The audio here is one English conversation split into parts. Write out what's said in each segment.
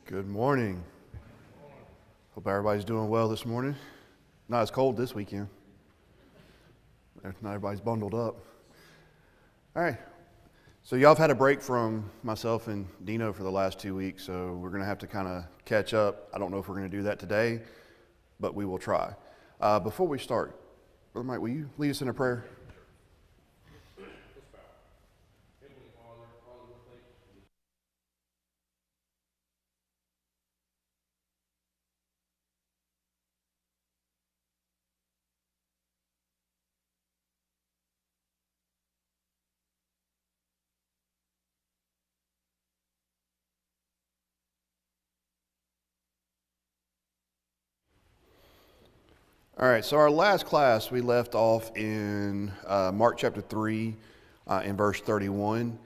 Good morning. Hope everybody's doing well this morning. Not as cold this weekend. Not everybody's bundled up. All right. So y'all have had a break from myself and Dino for the last 2 weeks, so we're going to have to kind of catch up. I don't know if we're going to do that today, but we will try. Before we start, Brother Mike, will you lead us in a prayer? All right, so our last class, we left off in Mark chapter 3 in verse 31.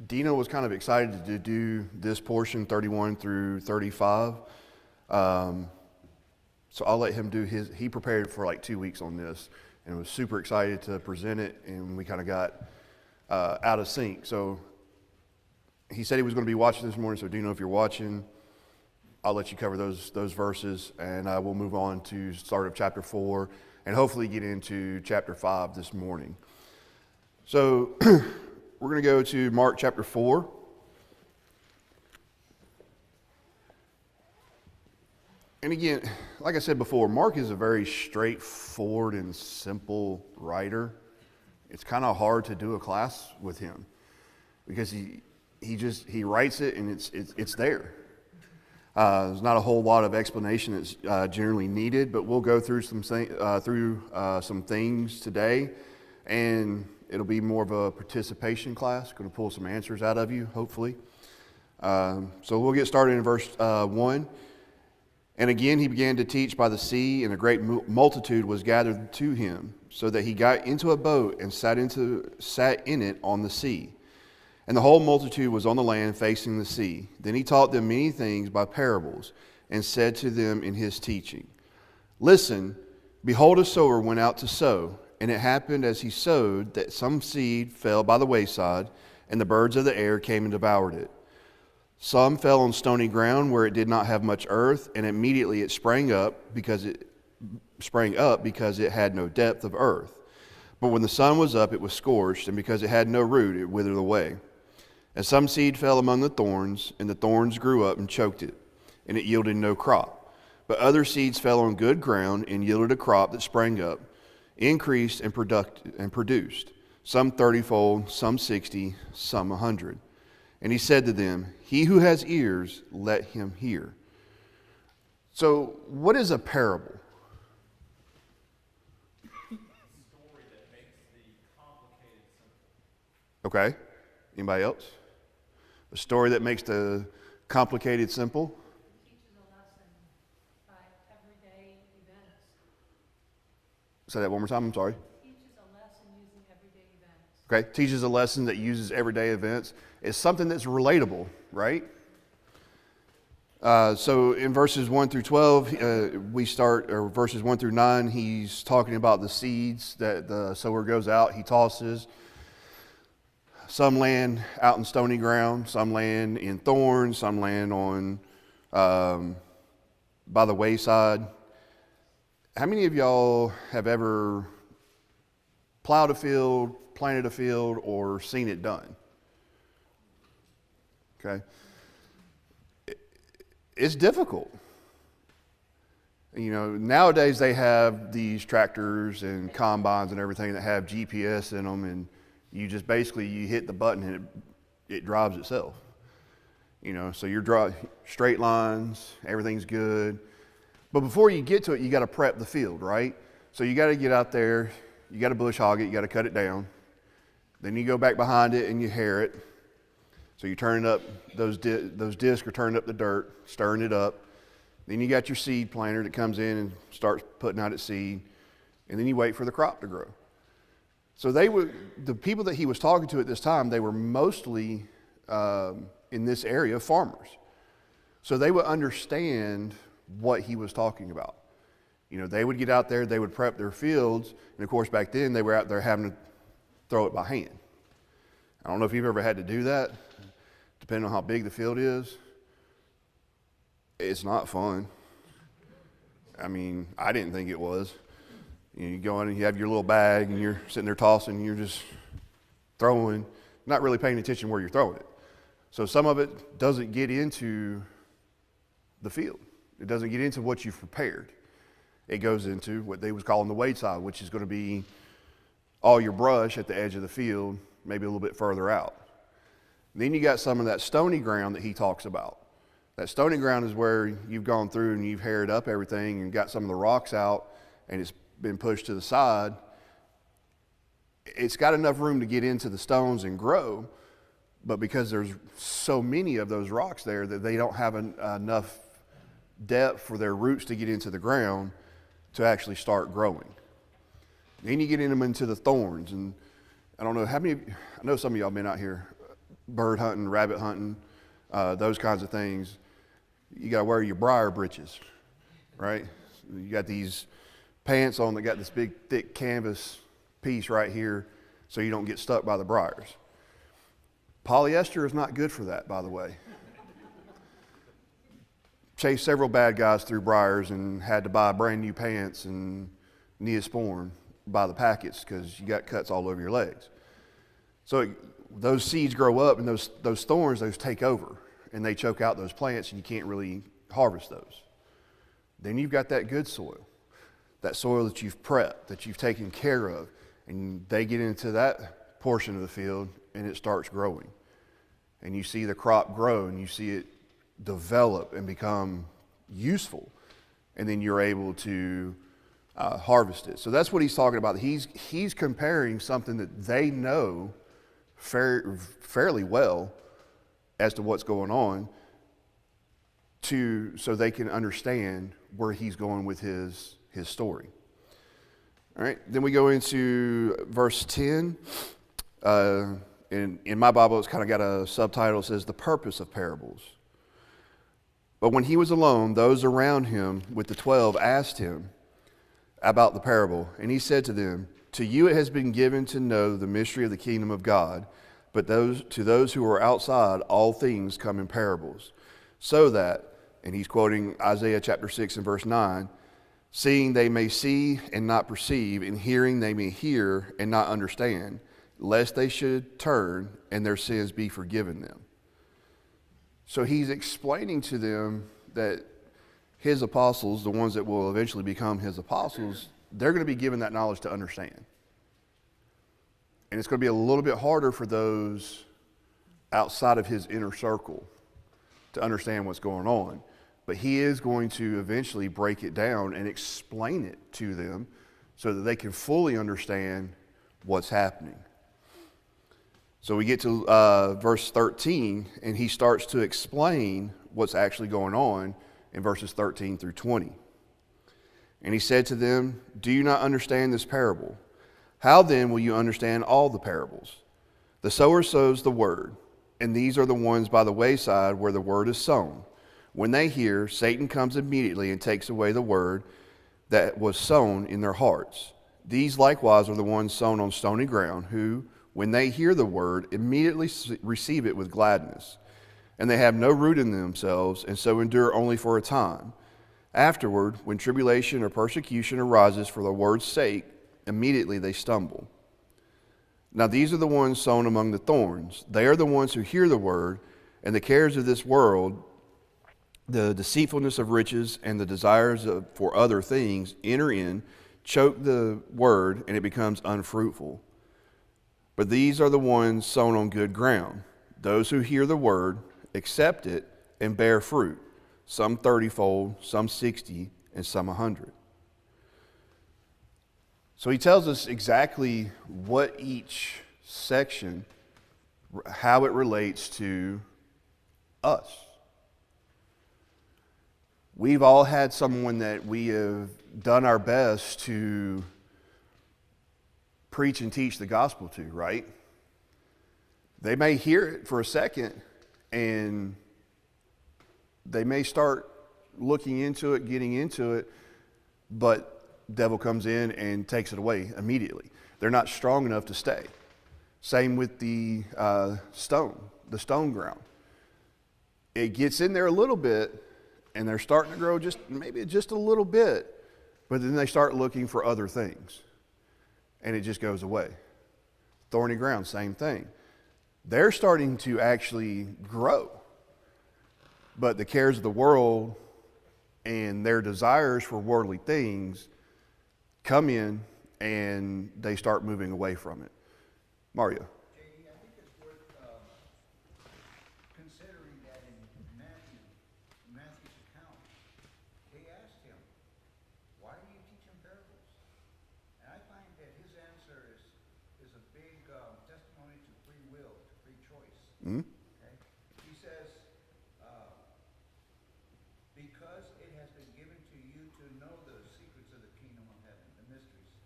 Dino was kind of excited to do this portion, 31 through 35. So I'll let him do his. He prepared for like 2 weeks on this and was super excited to present it, and we kind of got out of sync. So he said he was going to be watching this morning, so Dino, if you're watching, I'll let you cover those verses, and we'll move on to start of chapter 4 and hopefully get into chapter 5 this morning. So we're going to go to Mark chapter 4. And again, like I said before, Mark is a very straightforward and simple writer. It's kind of hard to do a class with him because he writes it and it's there. There's not a whole lot of explanation that's generally needed, but we'll go through some things today, and it'll be more of a participation class. Going to pull some answers out of you, hopefully. So we'll get started in verse 1. And again, he began to teach by the sea, and a great multitude was gathered to him, so that he got into a boat and sat in it on the sea. And the whole multitude was on the land facing the sea. Then he taught them many things by parables, and said to them in his teaching, "Listen, behold, a sower went out to sow. And it happened as he sowed that some seed fell by the wayside, and the birds of the air came and devoured it. Some fell on stony ground where it did not have much earth, and immediately it sprang up because it had no depth of earth. But when the sun was up, it was scorched, and because it had no root, it withered away. And some seed fell among the thorns, and the thorns grew up and choked it, and it yielded no crop. But other seeds fell on good ground and yielded a crop that sprang up, increased and produced, some 30-fold, some 60, some 100. And he said to them, He who has ears, let him hear." So what is a parable? Story that makes the complicated simple. Okay. Anybody else? A story that makes the complicated simple? Teaches a lesson by everyday events. Say that one more time, I'm sorry. Teaches a lesson using everyday events. Okay, teaches a lesson that uses everyday events. It's something that's relatable, right? So in verses 1 through 12, verses 1 through 9, he's talking about the seeds that the sower goes out, he tosses. Some land out in stony ground, some land in thorns, some land on by the wayside. How many of y'all have ever plowed a field, planted a field, or seen it done? Okay. It's difficult. You know, nowadays they have these tractors and combines and everything that have GPS in them, and you just basically hit the button and it drives itself. You know, so you're straight lines, everything's good. But before you get to it, you got to prep the field, right? So you got to get out there, you got to bush hog it, you got to cut it down. Then you go back behind it and you harrow it. So you're turning up, those discs are turning up the dirt, stirring it up. Then you got your seed planter that comes in and starts putting out its seed. And then you wait for the crop to grow. So the people that he was talking to at this time, they were mostly in this area farmers. So they would understand what he was talking about. You know, they would get out there, they would prep their fields, and of course back then they were out there having to throw it by hand. I don't know if you've ever had to do that, depending on how big the field is. It's not fun. I mean, I didn't think it was. You go in and you have your little bag and you're sitting there tossing and you're just throwing, not really paying attention where you're throwing it. So some of it doesn't get into the field. It doesn't get into what you've prepared. It goes into what they was calling the weight side, which is going to be all your brush at the edge of the field, maybe a little bit further out. Then you got some of that stony ground that he talks about. That stony ground is where you've gone through and you've haired up everything and got some of the rocks out and it's been pushed to the side. It's got enough room to get into the stones and grow, but because there's so many of those rocks there that they don't have enough depth for their roots to get into the ground to actually start growing. Then you get them into the thorns, and I don't know how many, I know some of y'all been out here bird hunting, rabbit hunting, those kinds of things. You got to wear your briar breeches, right? You got these pants on that got this big thick canvas piece right here so you don't get stuck by the briars. Polyester is not good for that, by the way. Chased several bad guys through briars and had to buy brand new pants and Neosporin by the packets because you got cuts all over your legs. So those seeds grow up and those thorns, those take over and they choke out those plants and you can't really harvest those. Then you've got that good soil, that soil that you've prepped, that you've taken care of, and they get into that portion of the field and it starts growing. And you see the crop grow and you see it develop and become useful, and then you're able to harvest it. So that's what he's talking about. He's comparing something that they know fairly well as to what's going on so they can understand where he's going with his story. All right, then we go into verse 10. In my Bible, it's kind of got a subtitle that says, "The Purpose of Parables." But when he was alone, those around him with the 12 asked him about the parable. And he said to them, "To you it has been given to know the mystery of the kingdom of God, but to those who are outside, all things come in parables. So that," and he's quoting Isaiah chapter 6 and verse 9, "seeing they may see and not perceive, and hearing they may hear and not understand, lest they should turn and their sins be forgiven them." So he's explaining to them that his apostles, the ones that will eventually become his apostles, they're going to be given that knowledge to understand. And it's going to be a little bit harder for those outside of his inner circle to understand what's going on. But he is going to eventually break it down and explain it to them so that they can fully understand what's happening. So we get to verse 13, and he starts to explain what's actually going on in verses 13 through 20. And he said to them, "Do you not understand this parable? How then will you understand all the parables? The sower sows the word, and these are the ones by the wayside where the word is sown. When they hear, Satan comes immediately and takes away the word that was sown in their hearts. These likewise are the ones sown on stony ground, who, when they hear the word, immediately receive it with gladness. And they have no root in themselves, and so endure only for a time. Afterward, when tribulation or persecution arises for the word's sake, immediately they stumble. Now these are the ones sown among the thorns. They are the ones who hear the word, and the cares of this world, the deceitfulness of riches, and the desires for other things enter in, choke the word, and it becomes unfruitful. But these are the ones sown on good ground, those who hear the word, accept it, and bear fruit, some 30-fold, some 60, and some 100. So he tells us exactly what each section, how it relates to us. We've all had someone that we have done our best to preach and teach the gospel to, right? They may hear it for a second and they may start looking into it, getting into it, but the devil comes in and takes it away immediately. They're not strong enough to stay. Same with the stone ground. It gets in there a little bit and they're starting to grow maybe just a little bit, but then they start looking for other things, and it just goes away. Thorny ground, same thing. They're starting to actually grow, but the cares of the world and their desires for worldly things come in, and they start moving away from it. Mario. JD, I think it's worth considering that in Matthew's account, they asked him, why do you teach him parables? And I find that his answer is a big testimony to free will, to free choice. Mm-hmm. Okay? He says, because it has been given to you to know the secrets of the kingdom of heaven, the mysteries.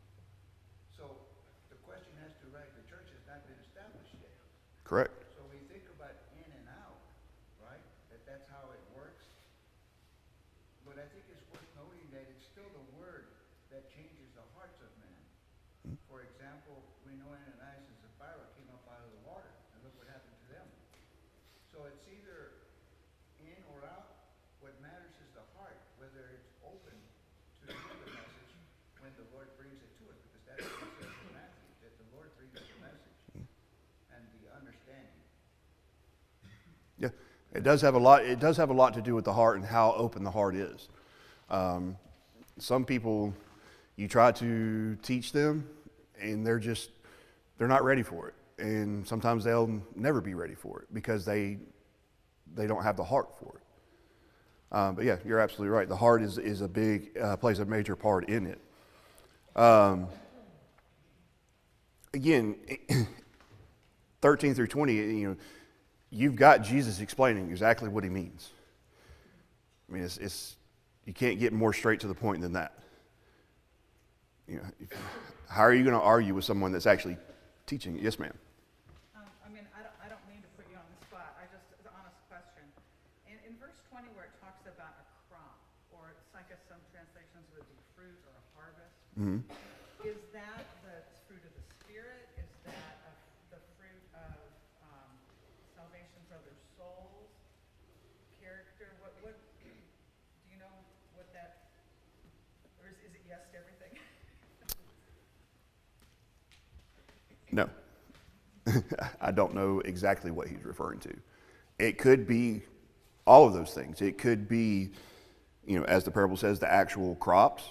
So the question has to rise, the church has not been established yet. Correct. So we think about in and out, right? That's how it works. But I think it's worth noting that it's still the word that changes the hearts of men. For example, we know Ananias and Sapphira came up out of the water, and look what happened to them. So it's either in or out. What matters is the heart, whether it's open to hear the message when the Lord brings it to us, because that's what it says in Matthew, that the Lord brings the message and the understanding. Yeah, it does have a lot. It does have a lot to do with the heart and how open the heart is. Some people, you try to teach them, and they're not ready for it, and sometimes they'll never be ready for it because they don't have the heart for it. But yeah, you're absolutely right. The heart is a big plays a major part in it. Again, 13 through 20, you've got Jesus explaining exactly what he means. I mean, it's you can't get more straight to the point than that. How are you going to argue with someone that's actually teaching it? Yes, ma'am. I don't mean to put you on the spot. It's an honest question. In verse 20, where it talks about a crop, or it's like some translations would be fruit or a harvest, Mm-hmm. is that the fruit of the Spirit? Is that the fruit of salvation for other souls? Character? What do you know what that, or is it yes to everything? No. I don't know exactly what he's referring to. It could be all of those things. It could be, as the parable says, the actual crops.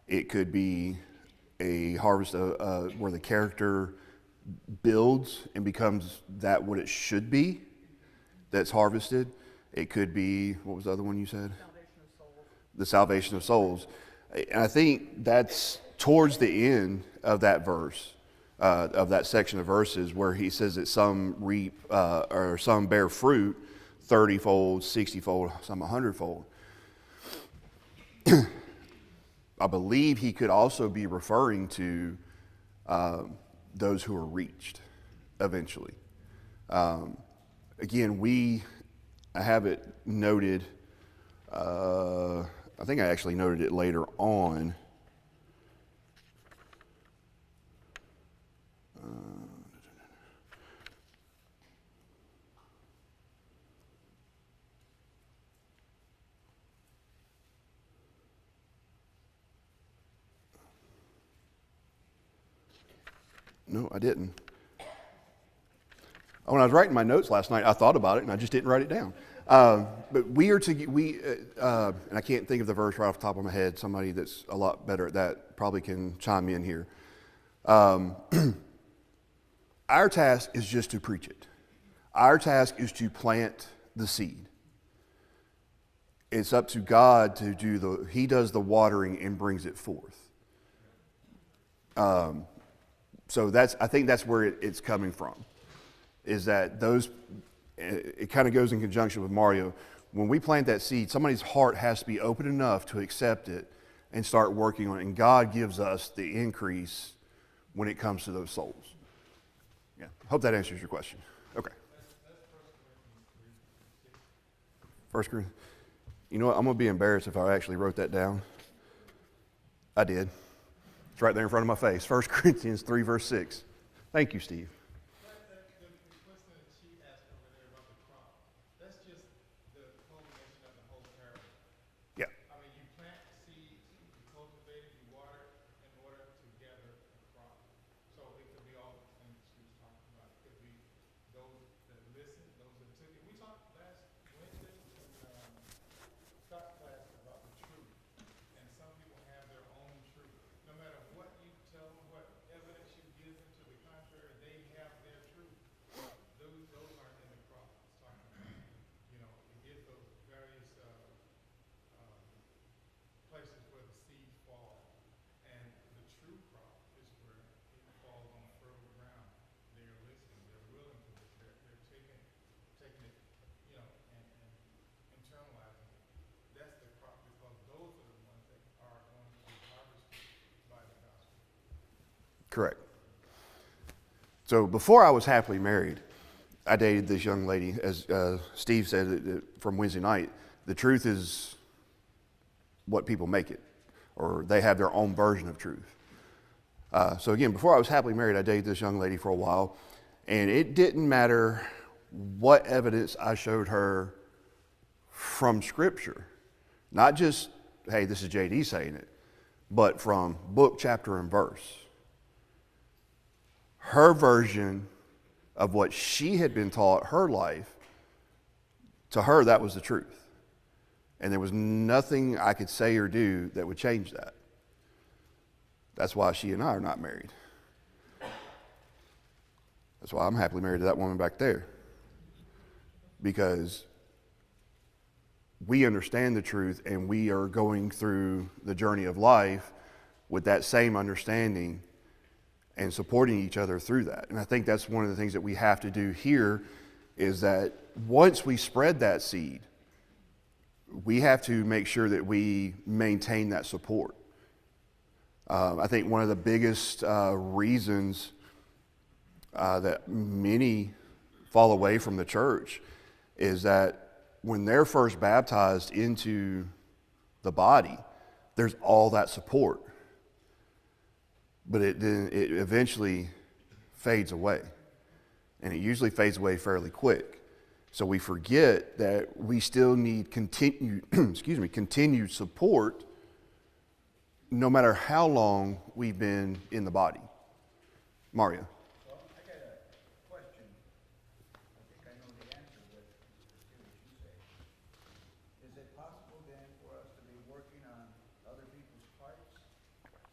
It could be a harvest where the character builds and becomes that what it should be that's harvested. It could be, what was the other one you said? Salvation of souls. The salvation of souls. And I think that's towards the end of that verse, of that section of verses, where he says that some reap or some bear fruit 30-fold, 60-fold, some 100-fold. I believe he could also be referring to those who are reached eventually. Again, I have it noted, I think I actually noted it later on. No, I didn't. When I was writing my notes last night, I thought about it and I just didn't write it down. But and I can't think of the verse right off the top of my head. Somebody that's a lot better at that probably can chime in here. Our task is just to preach it. Our task is to plant the seed. It's up to God to do He does the watering and brings it forth. So I think that's where it's coming from, is that it kind of goes in conjunction with Mario. When we plant that seed, somebody's heart has to be open enough to accept it and start working on it. And God gives us the increase when it comes to those souls. Yeah, hope that answers your question. Okay. First Corinthians. You know what? I'm going to be embarrassed if I actually wrote that down. I did. It's right there in front of my face. 1 Corinthians 3, verse 6. Thank you, Steve. The question that she asked over there about the crop, that's just the culmination of the whole parable. Correct. So before I was happily married, I dated this young lady. As Steve said from Wednesday night, the truth is what people make it, or they have their own version of truth. So again, before I was happily married, I dated this young lady for a while, and it didn't matter what evidence I showed her from Scripture. Not just, hey, this is JD saying it, but from book, chapter, and verse. Her version of what she had been taught her life, to her, that was the truth. And there was nothing I could say or do that would change that. That's why she and I are not married. That's why I'm happily married to that woman back there. Because we understand the truth and we are going through the journey of life with that same understanding and supporting each other through that. And I think that's one of the things that we have to do here is that once we spread that seed, we have to make sure that we maintain that support. I think one of the biggest reasons that many fall away from the church is that when they're first baptized into the body, there's all that support. But it eventually fades away. And it usually fades away fairly quick. So we forget that we still need continued support no matter how long we've been in the body. Mario. Well, I got a question. I think I know the answer, but let's see what you say. Is it possible then for us to be working on other people's parts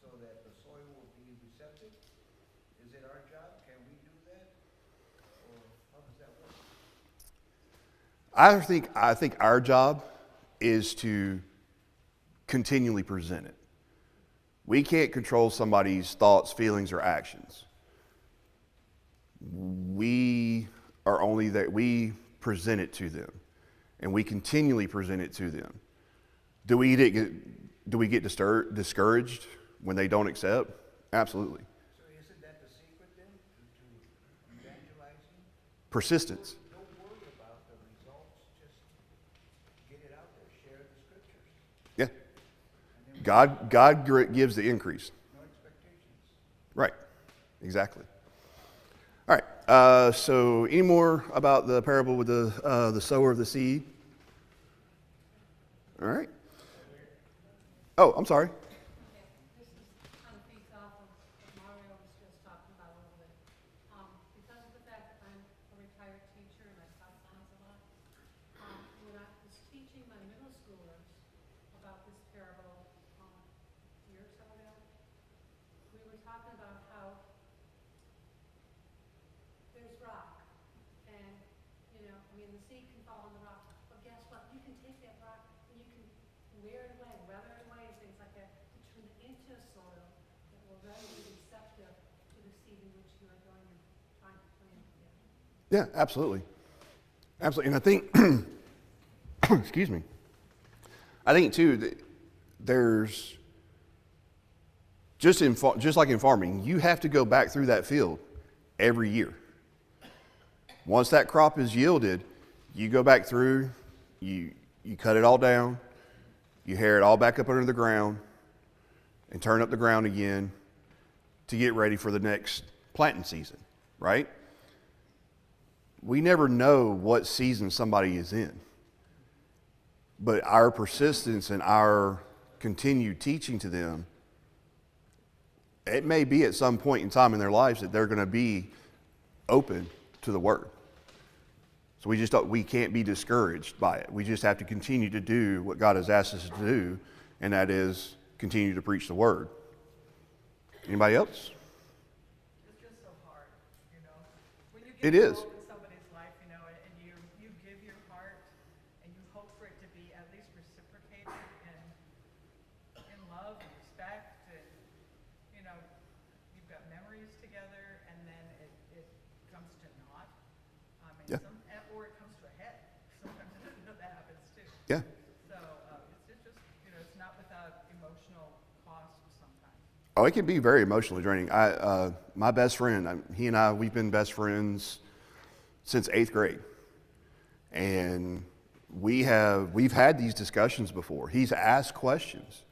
so that the soil will be receptive? Is it our job? Can we do that? Or how does that work? I think our job is to continually present it. We can't control somebody's thoughts, feelings, or actions. We are only that we present it to them, and we continually present it to them. Do we get discouraged when they don't accept? Absolutely. So isn't that the secret then to evangelizing? Persistence. Don't worry about the results, just get it out there, share the scriptures, Yeah. God gives the increase. no expectations. Right. Exactly. All right. So any more about the parable with the sower of the seed? All right. Oh, I'm sorry. Okay, this is kind of feeds off of what Mario was just talking about a little bit. Because of the fact that I'm a retired teacher and I taught science a lot, when I was teaching my middle schoolers about this parable, a year or so ago, we were talking about how there's rock, and, the seed can fall on the rock, but guess what? You can take that rock and you can wear it away, weather it away, and things like that, to turn it into soil that will then be receptive to the seed in which you are going and trying to plant it. Yeah, absolutely. Absolutely. And I think, excuse me, I think too, that there's, just like in farming, you have to go back through that field every year. Once that crop is yielded, you go back through, you cut it all down, you hair it all back up under the ground, and turn up the ground again to get ready for the next planting season, right? We never know what season somebody is in. But our persistence and our continued teaching to them, it may be at some point in time in their lives that they're going to be open to the word. So we can't be discouraged by it. We just have to continue to do what God has asked us to do, and that is continue to preach the word. Anybody else? It's just so hard, when you It get is. involved in somebody's life, and you give your heart, and you hope for it to be at least reciprocated in love and respect, and, you've got memories together, and then it comes to naught. Yeah. Or it comes to a head. Sometimes that happens too. Yeah. So it's just, it's not without emotional cost sometimes. Oh, it can be very emotionally draining. My best friend, he and I, we've been best friends since 8th grade, and we've had these discussions before. He's asked questions.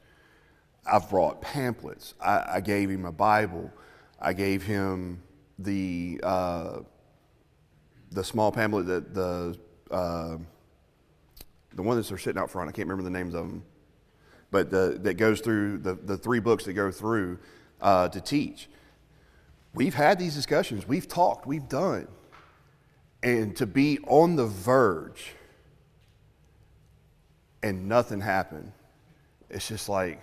I've brought pamphlets. I gave him a Bible. I gave him the small pamphlet that the one that's sitting out front. I can't remember the names of them, but that goes through the 3 books that go through to teach. We've had these discussions. We've talked. We've done. And to be on the verge and nothing happened, it's just like,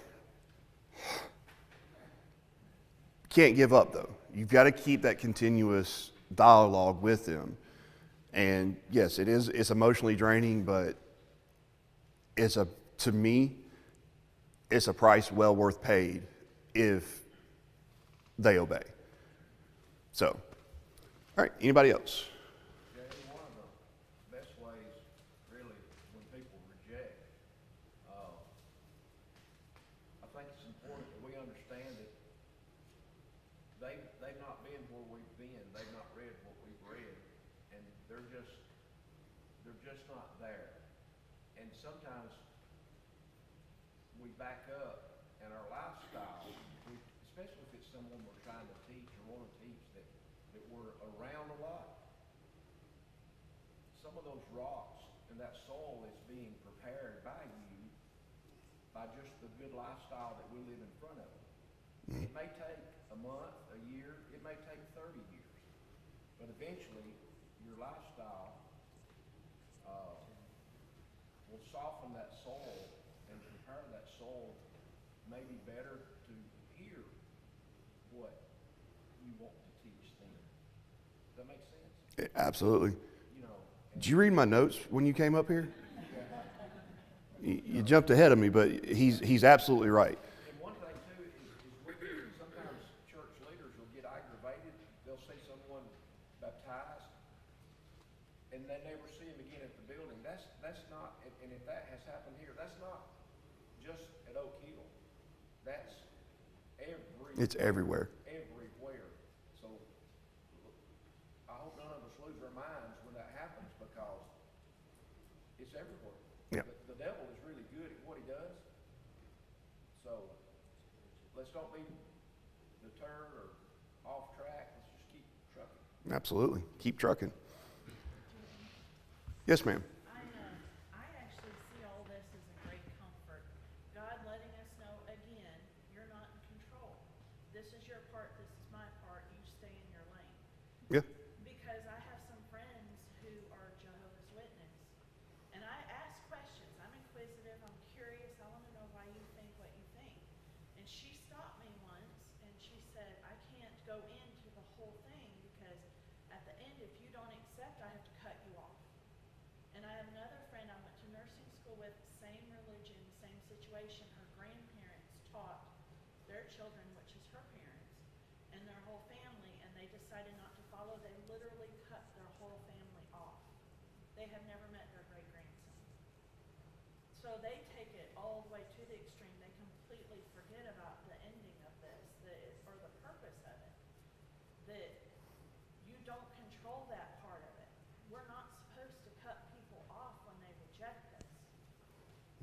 can't give up though. You've got to keep that continuous dialogue with them. And yes, it's emotionally draining, but to me, it's a price well worth paid if they obey. So, all right, anybody else? One of the best ways, really, when people reject, I think it's important that we understand that they've not been where we've been. They've not read what we've read, and they're just not there. And sometimes we back up, and our lifestyle, especially if it's someone we're trying to teach or want to teach that we're around a lot, some of those rocks and that soil is being prepared by you by just the good lifestyle that we live in front of them. It may take a month, a year, it may take 30 years, but eventually your lifestyle will soften that soil and prepare that soil maybe better to hear what you want to teach them. Does that make sense? Absolutely. You know, Did you read my notes when you came up here? You jumped ahead of me, but he's absolutely right. and one thing too is sometimes church leaders will get aggravated. They'll see someone baptized, and they never see him again at the building. That's not, and if that has happened here, that's not just at Oak Hill. That's It's everywhere. everywhere. So I hope none of us lose our minds when that happens, because it's everywhere. Yeah. The devil is really good at what he does. So let's don't be deterred or off track. Let's just keep trucking. Absolutely. Keep trucking. Yes, ma'am. I actually see all this as a great comfort. God letting us know again, you're not in control. This is your part, this is my part, you stay in your lane. Yeah. Because I have some friends who are Jehovah's Witness, and I ask questions. I'm inquisitive, I'm curious, I want to know why you think what you think. And she stopped me once, and she said, I can't go into the whole thing because at the end, if you don't accept, I have to cut you off. And I have another friend I went to nursing school with, same religion, same situation. Her grandparents taught their children, which is her parents, and their whole family, and they decided not to follow. They literally cut their whole family off. They have never met their great-grandson. So they take it all the way to the extreme. They completely forget about the ending of this, or the purpose of it. That you don't control that part of it. We're not supposed to cut people off when they reject us.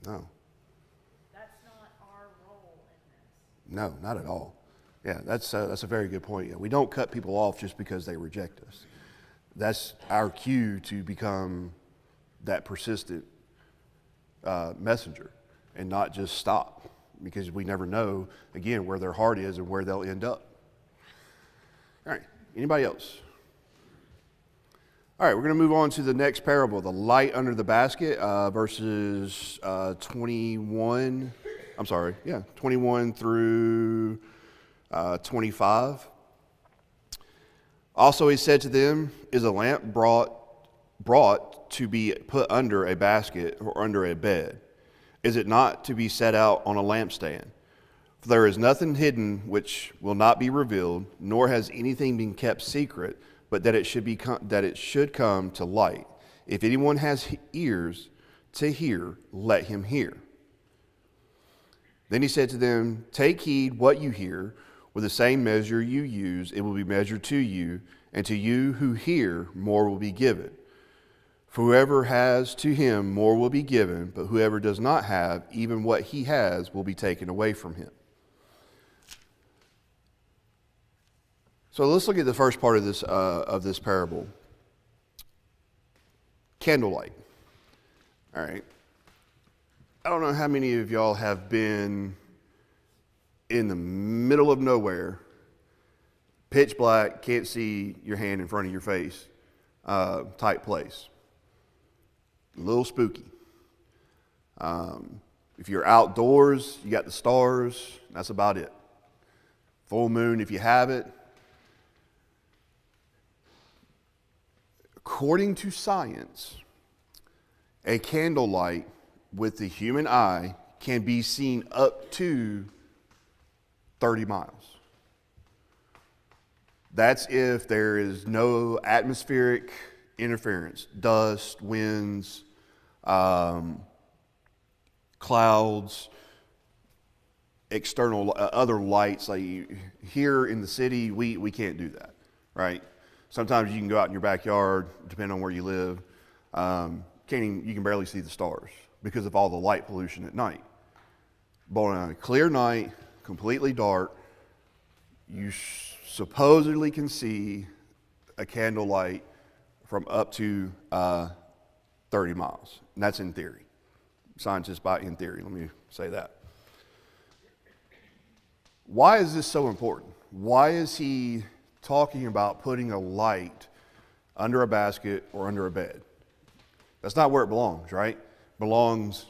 No. That's not our role in this. No, not at all. Yeah, that's a very good point. Yeah, we don't cut people off just because they reject us. That's our cue to become that persistent messenger and not just stop, because we never know, again, where their heart is and where they'll end up. All right, anybody else? All right, we're going to move on to the next parable, the light under the basket, verses 21 through 25. Also he said to them, is a lamp brought to be put under a basket or under a bed? Is it not to be set out on a lampstand? For there is nothing hidden which will not be revealed, nor has anything been kept secret, but that it should come to light. If anyone has ears to hear, let him hear. Then he said to them, take heed what you hear. With the same measure you use, it will be measured to you, and to you who hear, more will be given. For whoever has, to him more will be given, but whoever does not have, even what he has will be taken away from him. So let's look at the first part of this parable. Candlelight. All right. I don't know how many of y'all have been in the middle of nowhere, pitch black, can't see your hand in front of your face, type place. A little spooky. If you're outdoors, you got the stars, that's about it. Full moon if you have it. According to science, a candlelight with the human eye can be seen up to 30 miles. That's if there is no atmospheric interference, dust, winds, clouds, external other lights. Like here in the city, we can't do that, right? Sometimes you can go out in your backyard, depending on where you live. You can barely see the stars because of all the light pollution at night. But on a clear night, completely dark, you supposedly can see a candlelight from up to 30 miles. And that's in theory. Scientists by in theory, let me say that. Why is this so important? Why is he talking about putting a light under a basket or under a bed? That's not where it belongs, right? It belongs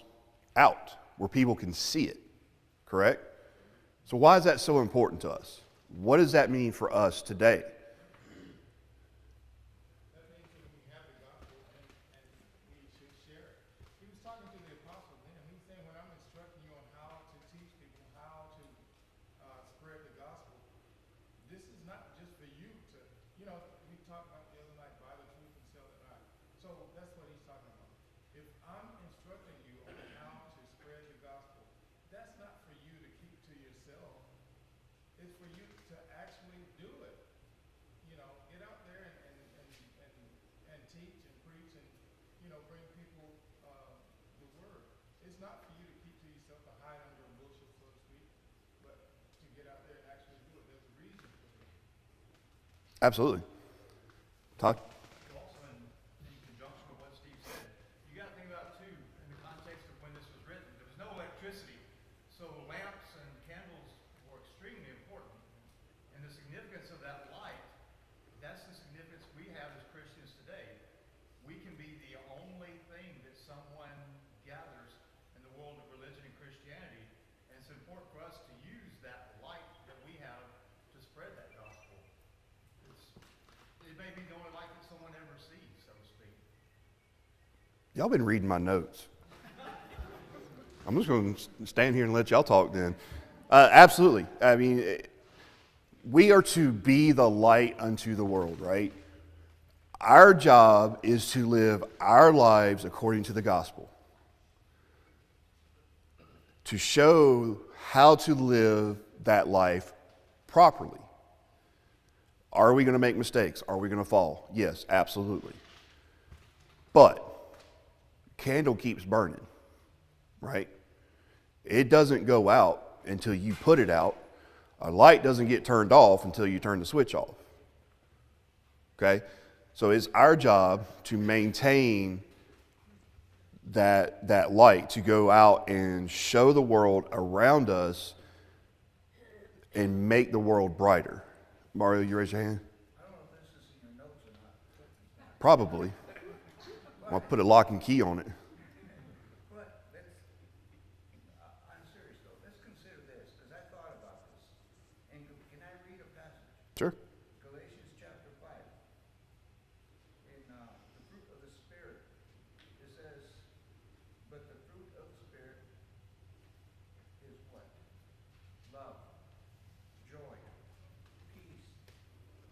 out where people can see it, correct? So why is that so important to us? What does that mean for us today? That means that we have the gospel and we should share it. He was talking to the apostles then. He's saying, when I'm instructing you on how to teach people, how to spread the gospel, this is not just for you to, we talked about the other night, buy the truth and sell it not. So that's what he's talking about. If I'm instructing you on how to spread the gospel, that's not for you to keep to yourself. It's for you to actually do it. Get out there and teach and preach and, bring people the word. It's not for you to keep to yourself or hide under a bushel, so to speak, but to get out there and actually do it. There's a reason for it. Absolutely. Todd? Also in conjunction with what Steve said, you got to think about too, in the context of when this was written, there was no electricity, so lamps and candles were extremely important. And the significance of that light, that's the significance we have as Christians today. We can be the only thing that someone gathers in the world of religion and Christianity, and it's important for us to use that light that we have to spread that gospel. It may be the only light that someone ever sees, so to speak. Y'all been reading my notes. I'm just going to stand here and let y'all talk then. Absolutely. I mean, we are to be the light unto the world, right? Our job is to live our lives according to the gospel, to show how to live that life properly. Are we going to make mistakes? Are we going to fall? Yes, absolutely. But candle keeps burning, right? It doesn't go out until you put it out. A light doesn't get turned off until you turn the switch off. Okay? So it's our job to maintain that light, to go out and show the world around us and make the world brighter. Mario, you raise your hand? I don't know if this is in your notes or not. Probably. I'll put a lock and key on it. But I'm serious though, let's consider this, because I thought about this. And can I read a passage? Sure. Galatians chapter 5. In the fruit of the Spirit, it says, but the fruit of the Spirit is what? Love, joy, peace,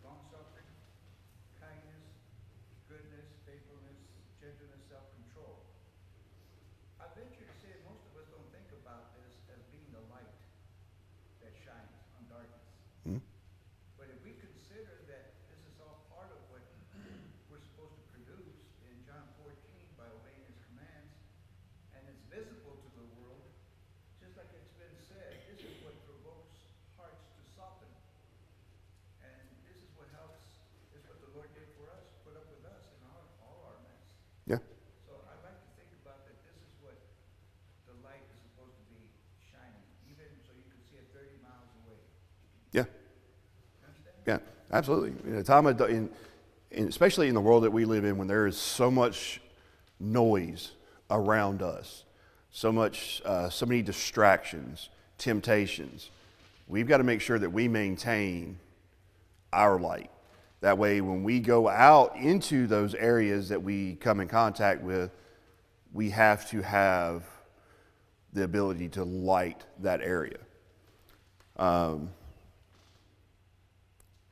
long-suffering, kindness, goodness, faithfulness, gentleness, self-control. I venture to say most of us don't think about this as being the light Yeah. Yeah, absolutely. In a time of, especially in the world that we live in, when there is so much noise around us, so many distractions, temptations, we've got to make sure that we maintain our light. That way, when we go out into those areas that we come in contact with, we have to have the ability to light that area.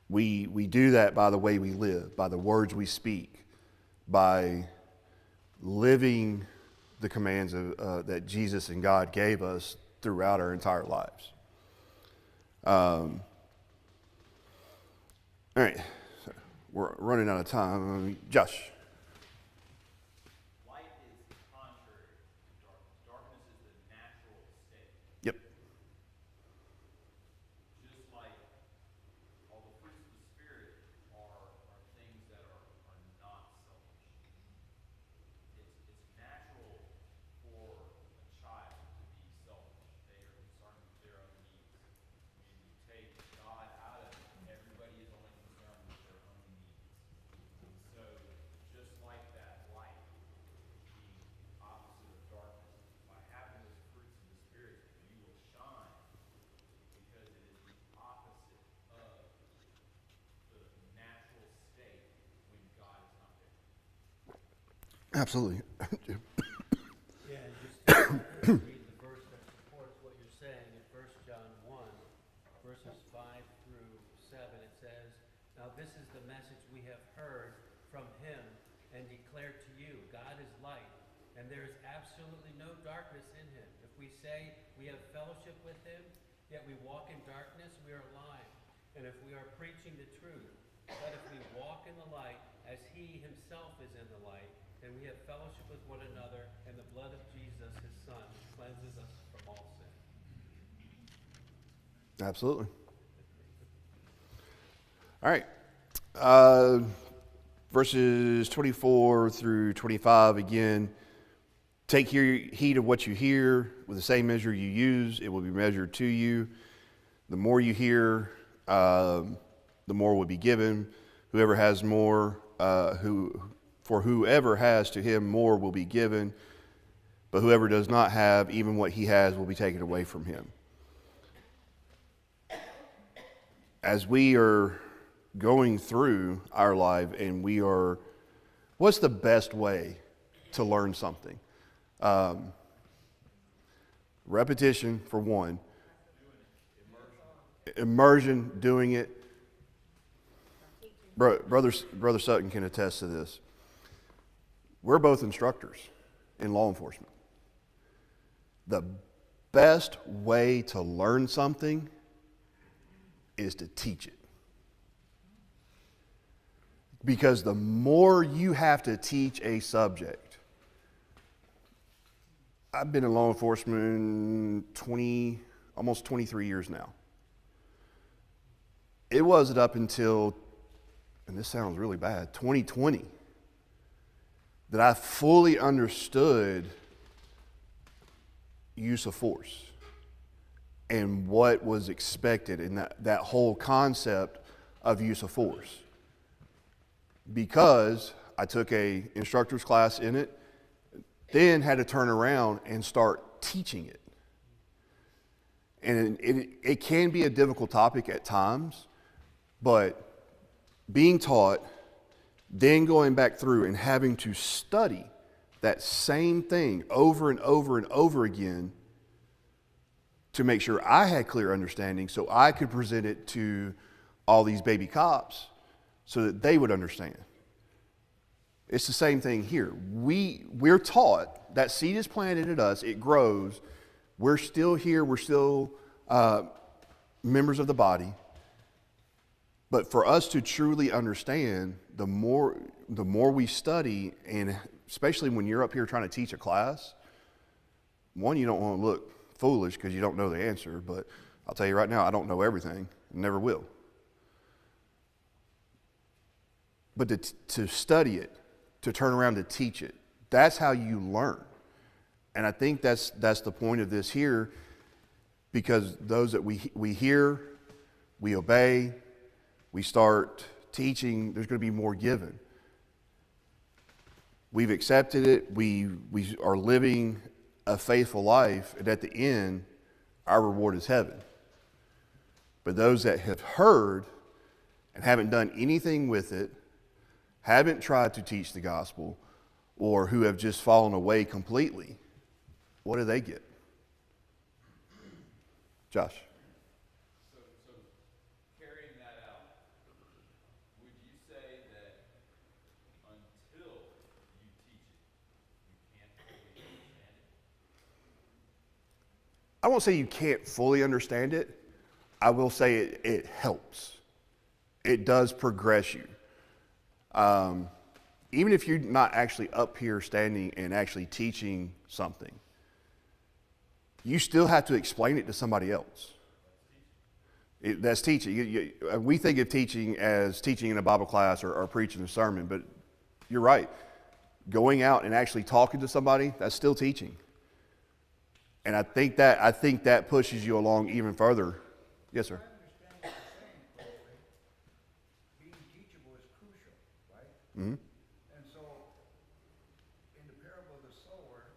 We do that by the way we live, by the words we speak, by living the commands that Jesus and God gave us throughout our entire lives. All right, we're running out of time. Josh. Light is contrary to darkness. Darkness is the natural state. Yep. Just like all the fruits of the Spirit are things that are not selfish. It's natural for a child to be selfish. They are concerned with their own needs. When you take God out of it, everybody is only concerned with their own needs. And so, just like that light being opposite of darkness, by having those fruits of the Spirit, you will shine because it is the opposite of the natural state when God is not there. Absolutely. Yeah, and just to read the verse that supports what you're saying in 1 John 1, verses 5 through 7, it says, "Now this is the message we have heard from him and declared to you. God is light, and there is absolutely no darkness in him. If we say we have fellowship with him, yet we walk in darkness, we are lying. And if we are preaching the truth, but if we walk in the light as he himself is in the light, then we have fellowship with one another, and the blood of Jesus, his son, cleanses us from all sin." Absolutely. All right. Verses 24 through 25 again. Take heed of what you hear. With the same measure you use, it will be measured to you. The more you hear, the more will be given. Whoever has more, for whoever has, to him more will be given. But whoever does not have, even what he has will be taken away from him. As we are going through our life and what's the best way to learn something? Repetition, for one. Immersion, doing it. Brother Sutton can attest to this. We're both instructors in law enforcement. The best way to learn something is to teach it. Because the more you have to teach a subject, I've been in law enforcement almost 23 years now. It wasn't up until, and this sounds really bad, 2020, that I fully understood use of force and what was expected in that whole concept of use of force. Because I took a instructor's class in it, then had to turn around and start teaching it. And it can be a difficult topic at times, but being taught, then going back through and having to study that same thing over and over and over again to make sure I had clear understanding so I could present it to all these baby cops so that they would understand. It's the same thing here. We're taught, that seed is planted in us, it grows, we're still here, we're still members of the body. But for us to truly understand, the more we study, and especially when you're up here trying to teach a class, one, you don't want to look foolish because you don't know the answer, but I'll tell you right now, I don't know everything, never will. But to study it, to turn around to teach it, that's how you learn. And I think that's the point of this here, because those that we hear, we obey, we start teaching, there's going to be more given. We've accepted it, we are living a faithful life, and at the end, our reward is heaven. But those that have heard and haven't done anything with it, haven't tried to teach the gospel, or who have just fallen away completely, what do they get? Josh. So carrying that out, would you say that until you teach it, you can't fully understand it? I won't say you can't fully understand it. I will say it helps. It does progress you. Even if you're not actually up here standing and actually teaching something, you still have to explain it to somebody else. That's teaching. We think of teaching as teaching in a Bible class or preaching a sermon, but you're right. Going out and actually talking to somebody, that's still teaching. And I think that pushes you along even further. Yes, sir. I understand what you're saying, Corey. Being teachable is crucial, right? Mm-hmm. And so, in the parable of the sower,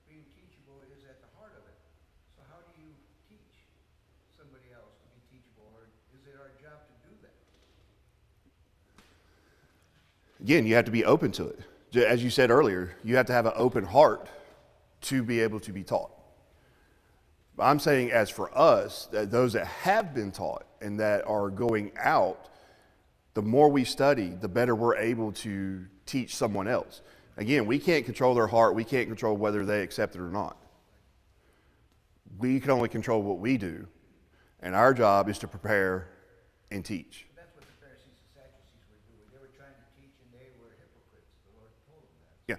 being teachable is at the heart of it. So how do you teach somebody else to be teachable, or is it our job to do that? Again, you have to be open to it. As you said earlier, you have to have an open heart to be able to be taught. I'm saying, as for us, that those that have been taught and that are going out, the more we study, the better we're able to teach someone else. Again, we can't control their heart. We can't control whether they accept it or not. We can only control what we do. And our job is to prepare and teach. That's what the Pharisees and Sadducees were doing. They were trying to teach, and they were hypocrites. The Lord told them that. Yeah.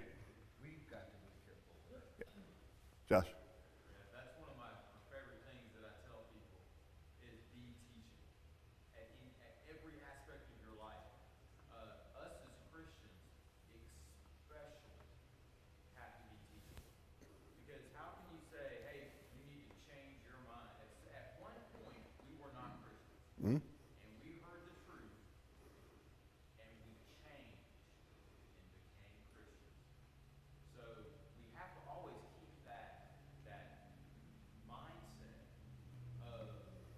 We've got to be careful with that. Josh? Yeah, that's one of my favorite things that I tell people is be teaching at every aspect of your life. Us as Christians especially have to be teachable. Because how can you say, hey, you need to change your mind? At one point, we were not Christians. Mm-hmm. And we heard the truth, and we changed and became Christians. So we have to always keep that mindset of,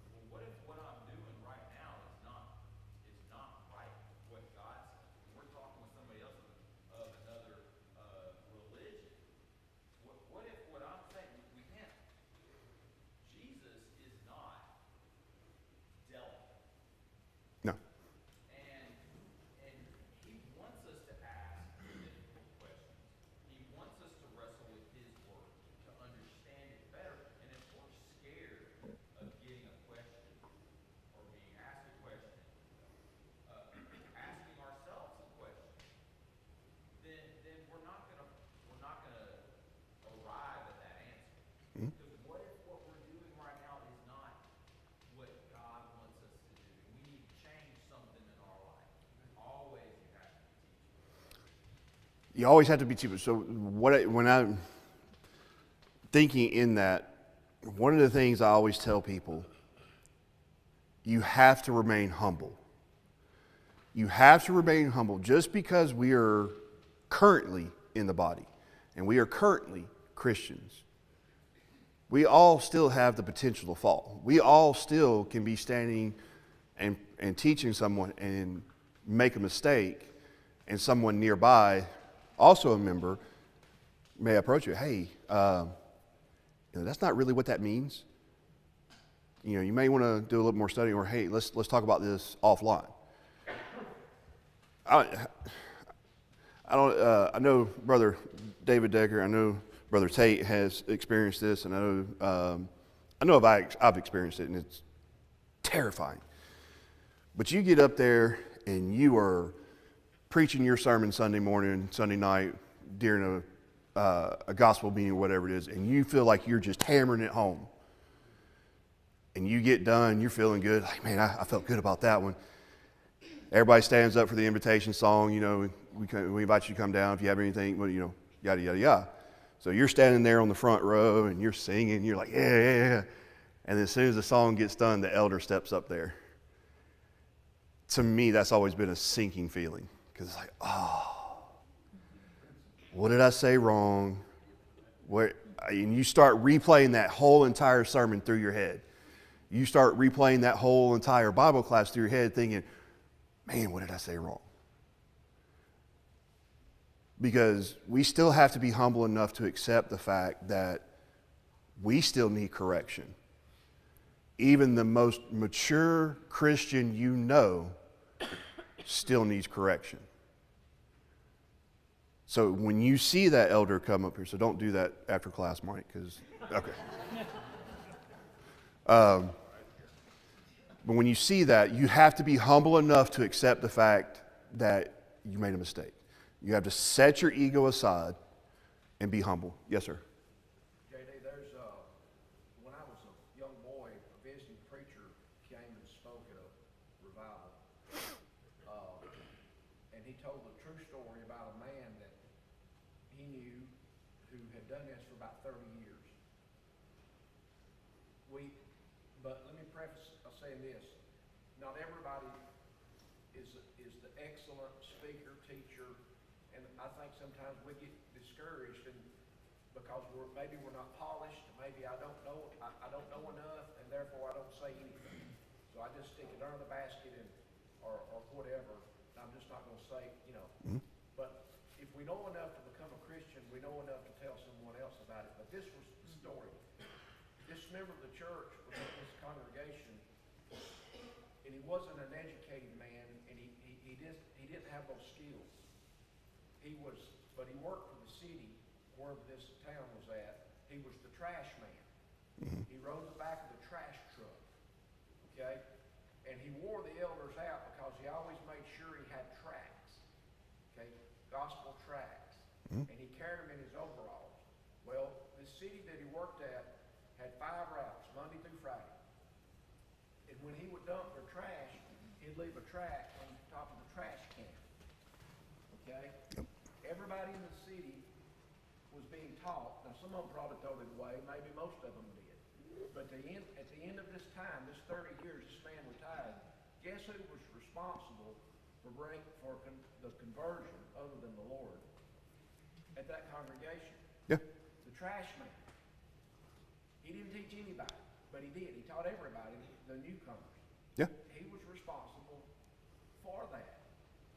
well, what if what I'm doing right now is not right? What God says. We're talking with somebody else of another religion. What if what I'm saying, we can't? Jesus is not devil. No. And he wants us to ask difficult questions. He wants us to wrestle with his word, to understand it better. And if we're scared of getting a question or being asked a question, asking ourselves a question, then we're not gonna arrive at that answer. Because what if what we're doing right now is not what God wants us to do? And we need to change something in our life. Always you have to be teachable. You always have to be teachable. So when I'm thinking in that, one of the things I always tell people, you have to remain humble. You have to remain humble. Just because we are currently in the body and we are currently Christians, we all still have the potential to fall. We all still can be standing and teaching someone and make a mistake, and someone nearby, also a member, may approach you. Hey, that's not really what that means. You may want to do a little more studying, or hey, let's talk about this offline. I know Brother David Decker. I know Brother Tate has experienced this, and I know I've experienced it, and it's terrifying. But you get up there and you are preaching your sermon Sunday morning, Sunday night, during a gospel meeting or whatever it is, and you feel like you're just hammering it home. And you get done, you're feeling good. Like, man, I felt good about that one. Everybody stands up for the invitation song. We invite you to come down if you have anything, yada, yada, yada. So you're standing there on the front row and you're singing. You're like, yeah. And as soon as the song gets done, the elder steps up there. to me, that's always been a sinking feeling because it's like, oh, what did I say wrong? And you start replaying that whole entire sermon through your head. You start replaying that whole entire Bible class through your head thinking, man, what did I say wrong? Because we still have to be humble enough to accept the fact that we still need correction. Even the most mature Christian you know still needs correction. So when you see that elder come up here, so don't do that after class, Mike, because, okay. But when you see that, you have to be humble enough to accept the fact that you made a mistake. You have to set your ego aside and be humble. Yes, sir. JD, when I was a young boy, a visiting preacher came and spoke at a revival. And he told the true story about a man that he knew who had done this for about 30 years. But let me preface by saying this. Not everybody is the excellent speaker, teacher, and I think sometimes we get discouraged because maybe we're not polished, maybe I don't know enough, and therefore I don't say anything. So I just stick it under the basket or whatever. I'm just not going to say, But if we know enough to become a Christian, we know enough to tell someone else about it. But this was the story. This member of the church was in this congregation, and he wasn't an educated man, and he didn't have those skills. But he worked for the city, wherever this town was at. He was the trash man. He rode the back of the trash truck, okay? And he wore the elders out because he always made sure he had tracts, okay? Gospel tracts. And he carried them in his overalls. Well, the city that he worked at had 5 routes, Monday through Friday. And when he would dump their trash, he'd leave a tract on top of the trash can. Okay? Yep. Everybody in the city was being taught. Now, some of them probably thrown it away. Maybe most of them did. But at the end of this time, this 30 years, this man retired. Guess who was responsible for the conversion other than the Lord at that congregation? Yeah. The trash man. He didn't teach anybody, but he did. He taught everybody, the newcomers. Yeah. He was responsible for that.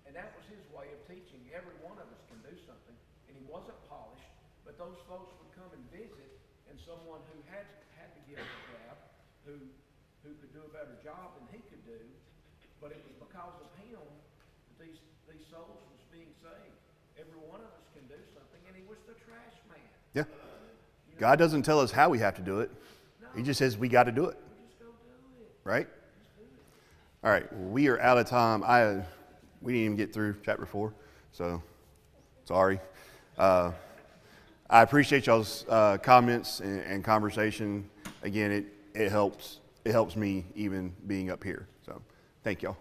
And that was his way of teaching. Every one of us can do something. And he wasn't polished, but those folks would come and visit, and someone who had to give a gap, who could do a better job than he could do, but it was because of him that these souls was being saved. Every one of us can do something, and he was the trash man. Yeah. God doesn't tell us how we have to do it. He just says we got to do it. Just go do it. Right? All right. Well, we are out of time. We didn't even get through chapter 4, so sorry. I appreciate y'all's comments and conversation. Again, it helps me even being up here. So thank y'all.